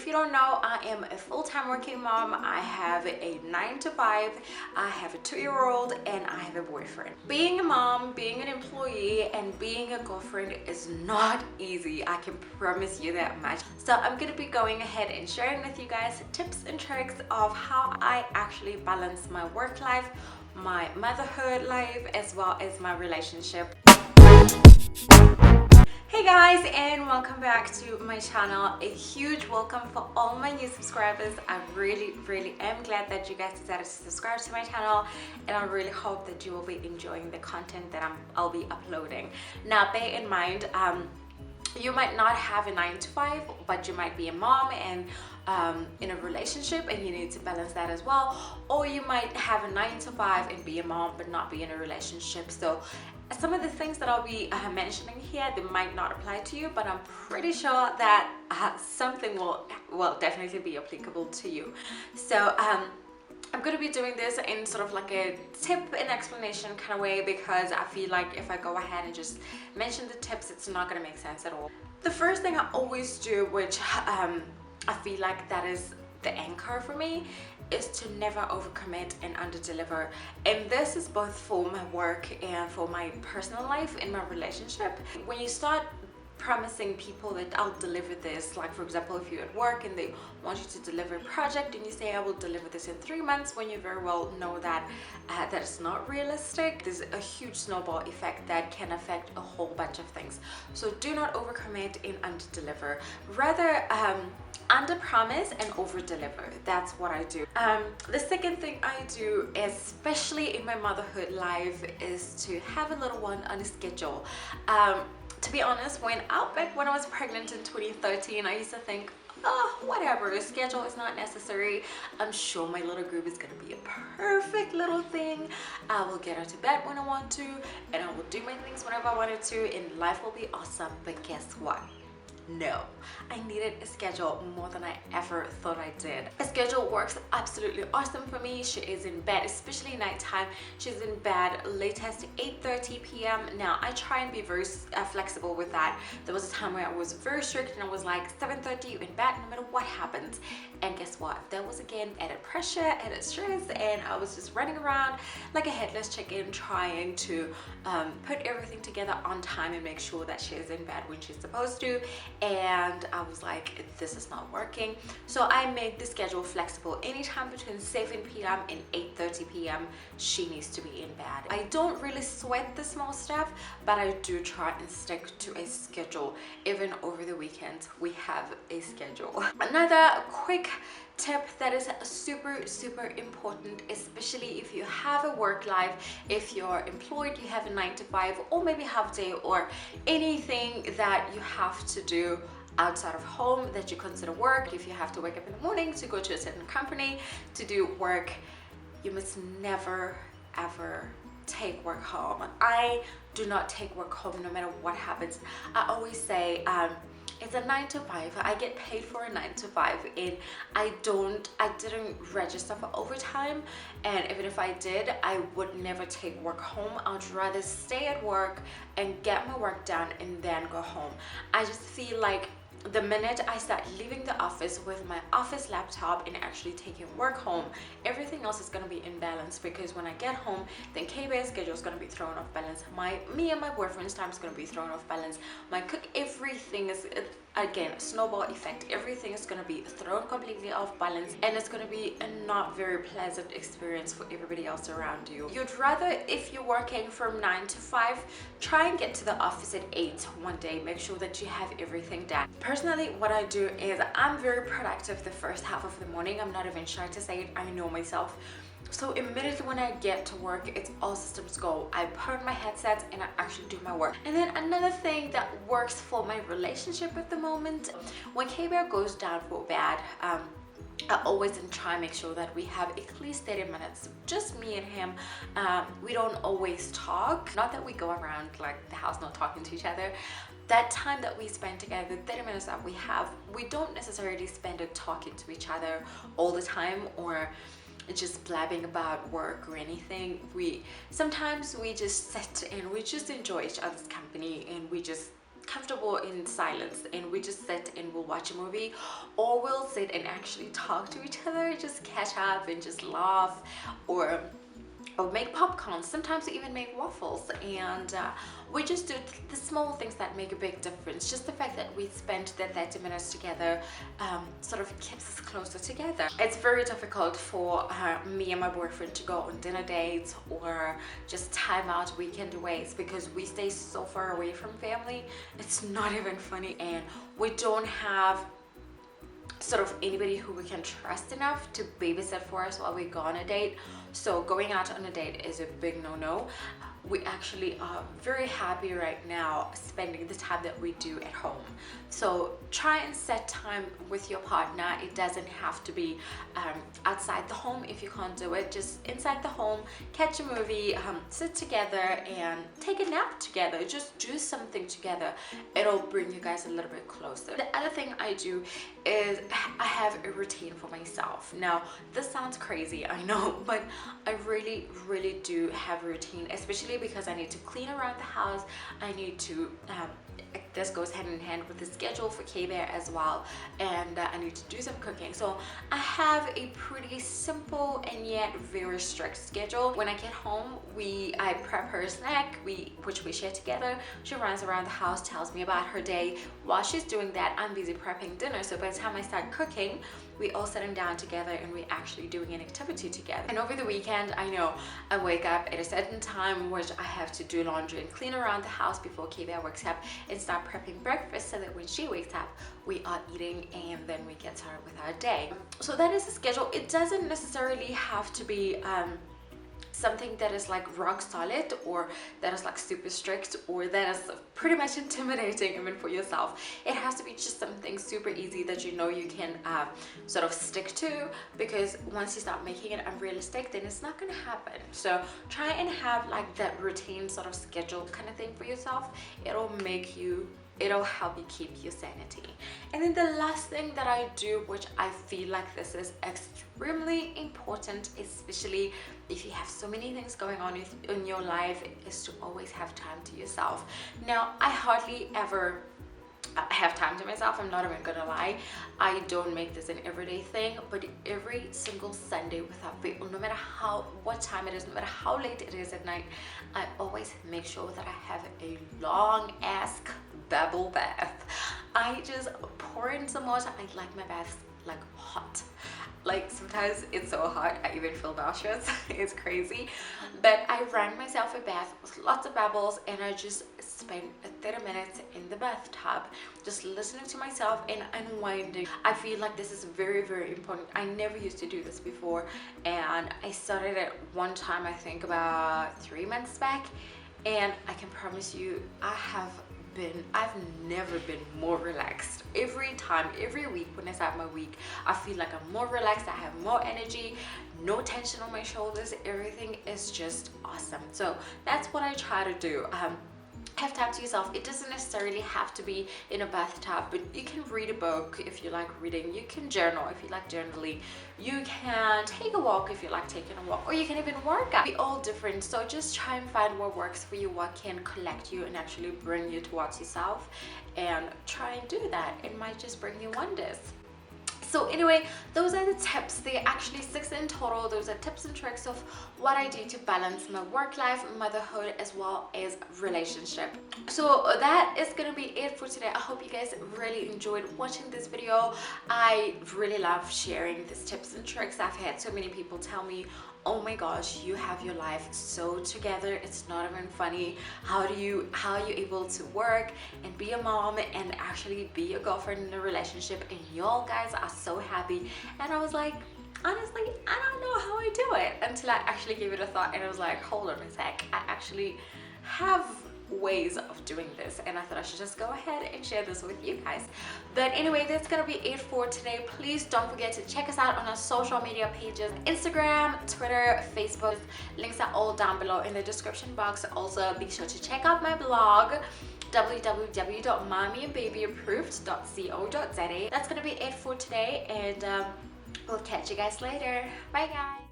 you don't know, I am a full-time working mom. I have a 9 to 5, I have a 2-year-old, and I have a boyfriend. Being a mom, being an employee, and being a girlfriend is not easy. I can promise you that much. So I'm gonna be going ahead and sharing with you guys tips and tricks of how I actually balance my work life, my motherhood life, as well as my relationship. Hey guys, and welcome back to my channel. A huge welcome for all my new subscribers. I really am glad that you guys decided to subscribe to my channel, and I really hope that you will be enjoying the content that I'll be uploading. Now bear in mind, you might not have a 9 to 5, but you might be a mom and in a relationship, and you need to balance that as well. Or you might have a 9 to 5 and be a mom but not be in a relationship. So some of the things that I'll be mentioning here, they might not apply to you, but I'm pretty sure that something will definitely be applicable to you. So I'm going to be doing this in sort of like a tip and explanation kind of way, because I feel like if I go ahead and just mention the tips, it's not going to make sense at all. The first thing I always do, which I feel like that is the anchor for me, is to never overcommit and underdeliver. And this is both for my work and for my personal life in my relationship. When you start promising people that I'll deliver this, like for example, if you're at work and they want you to deliver a project and you say I will deliver this in 3 months, when you very well know that that is not realistic, there's a huge snowball effect that can affect a whole bunch of things. So do not overcommit and underdeliver. Rather under promise and over deliver. That's what I do. The second thing I do, especially in my motherhood life, is to have a little one on a schedule. To be honest, back when I was pregnant in 2013, I used to think, oh, whatever, a schedule is not necessary. I'm sure my little group is gonna be a perfect little thing. I will get her to bed when I want to, and I will do my things whenever I wanted to, and life will be awesome. But guess what? No, I needed a schedule more than I ever thought I did. A schedule works absolutely awesome for me. She is in bed, especially nighttime. She's in bed latest 8:30 p.m. Now I try and be very flexible with that. There was a time where I was very strict and I was like 7:30 in bed no matter what happens. And guess what? There was again added pressure, added stress, and I was just running around like a headless chicken trying to put everything together on time and make sure that she is in bed when she's supposed to. And I was like, this is not working. So I make the schedule flexible. Anytime between 7 p.m. and 8:30 p.m. she needs to be in bed. I don't really sweat the small stuff, but I do try and stick to a schedule. Even over the weekends we have a schedule. Another quick tip that is super important, especially if you have a work life, if you're employed, you have a 9 to 5, or maybe half day, or anything that you have to do outside of home that you consider work. If you have to wake up in the morning to go to a certain company to do work, you must never ever take work home. I do not take work home no matter what happens. I always say it's a 9 to 5. I get paid for a 9 to 5, and I didn't register for overtime, and even if I did, I would never take work home. I'd rather stay at work and get my work done and then go home. I just feel like the minute I start leaving the office with my office laptop and actually taking work home, everything else is going to be in balance, because when I get home, then KB's schedule is going to be thrown off balance. Me and my boyfriend's time is going to be thrown off balance. My cook, everything is, again, snowball effect. Everything is going to be thrown completely off balance, and it's going to be a not very pleasant experience for everybody else around you. You'd rather, if you're working from 9 to 5, try and get to the office at 8 one day. Make sure that you have everything done. Personally, what I do is I'm very productive the first half of the morning. I'm not even shy to say it. I know myself. So immediately when I get to work, it's all systems go. I put on my headsets and I actually do my work. And then another thing that works for my relationship at the moment, when K-Bear goes down for bad, I always try and make sure that we have at least 30 minutes, just me and him. We don't always talk. Not that we go around like the house not talking to each other. That time that we spend together, 30 minutes that we have, we don't necessarily spend it talking to each other all the time, or just blabbing about work or anything. Sometimes we just sit and we just enjoy each other's company, and we just comfortable in silence and we just sit and we'll watch a movie, or we'll sit and actually talk to each other, just catch up and just laugh, or make popcorn. Sometimes we even make waffles, and we just do the small things that make a big difference. Just the fact that we spent that 30 minutes together sort of keeps us closer together. It's very difficult for me and my boyfriend to go on dinner dates or just time out weekend aways because we stay so far away from family. It's not even funny, and we don't have sort of anybody who we can trust enough to babysit for us while we go on a date. So going out on a date is a big no-no. We actually are very happy right now spending the time that we do at home. So try and set time with your partner. It doesn't have to be outside the home. If you can't do it, just inside the home, catch a movie, sit together and take a nap together. Just do something together. It'll bring you guys a little bit closer. The other thing I do is I have a routine for myself. Now this sounds crazy, I know, but I really do have a routine, especially because I need to clean around the house. I need to this goes hand in hand with the schedule for K-Bear as well, and I need to do some cooking. So I have a pretty simple and yet very strict schedule. When I get home, I prep her a snack, which we share together. She runs around the house, tells me about her day. While she's doing that, I'm busy prepping dinner. So by the time I start cooking, we all sitting down together and we're actually doing an activity together. And over the weekend, I know I wake up at a certain time which I have to do laundry and clean around the house before K-Bear wakes up and start prepping breakfast, so that when she wakes up, we are eating and then we get started with our day. So that is the schedule. It doesn't necessarily have to be something that is like rock solid, or that is like super strict, or that is pretty much intimidating even for yourself. It has to be just something super easy that you know you can sort of stick to, because once you start making it unrealistic, then it's not gonna happen. So try and have like that routine sort of schedule kind of thing for yourself. It'll help you keep your sanity. And then the last thing that I do, which I feel like this is extremely important, especially if you have so many things going on in your life, is to always have time to yourself. Now, I hardly ever have time to myself. I'm not even gonna lie. I don't make this an everyday thing, but every single Sunday without fail, no matter what time it is, no matter how late it is at night, I always make sure that I have a long ass bubble bath. I just pour in some water. I like my baths like hot. Like sometimes it's so hot I even feel nauseous. It's crazy, but I run myself a bath with lots of bubbles, and I just spend 30 minutes in the bathtub just listening to myself and unwinding. I feel like this is very important. I never used to do this before, and I started it one time, I think about 3 months back, and I can promise you I've never been more relaxed. Every week when I start my week, I feel like I'm more relaxed. I have more energy, no tension on my shoulders. Everything is just awesome. So that's what I try to do. Have time to yourself. It doesn't necessarily have to be in a bathtub, but you can read a book if you like reading. You can journal if you like journaling. You can take a walk if you like taking a walk, or you can even work out. We're all different, so just try and find what works for you, what can collect you and actually bring you towards yourself, and try and do that. It might just bring you wonders. So anyway, those are the tips. There are actually 6 in total. Those are tips and tricks of what I do to balance my work life, motherhood, as well as relationship. So that is gonna be it for today. I hope you guys really enjoyed watching this video. I really love sharing these tips and tricks. I've had so many people tell me, oh my gosh, you have your life so together, it's not even funny. How are you able to work and be a mom and actually be a girlfriend in a relationship, and y'all guys are so happy? And I was like, honestly, I don't know how I do it, until I actually gave it a thought, and I was like, hold on a sec, I actually have ways of doing this, and I thought I should just go ahead and share this with you guys. But anyway, that's gonna be it for today. Please don't forget to check us out on our social media pages: Instagram, Twitter, Facebook. Links are all down below in the description box. Also, be sure to check out my blog, www.mommyandbabyapproved.co.za. That's gonna be it for today, and we'll catch you guys later. Bye guys.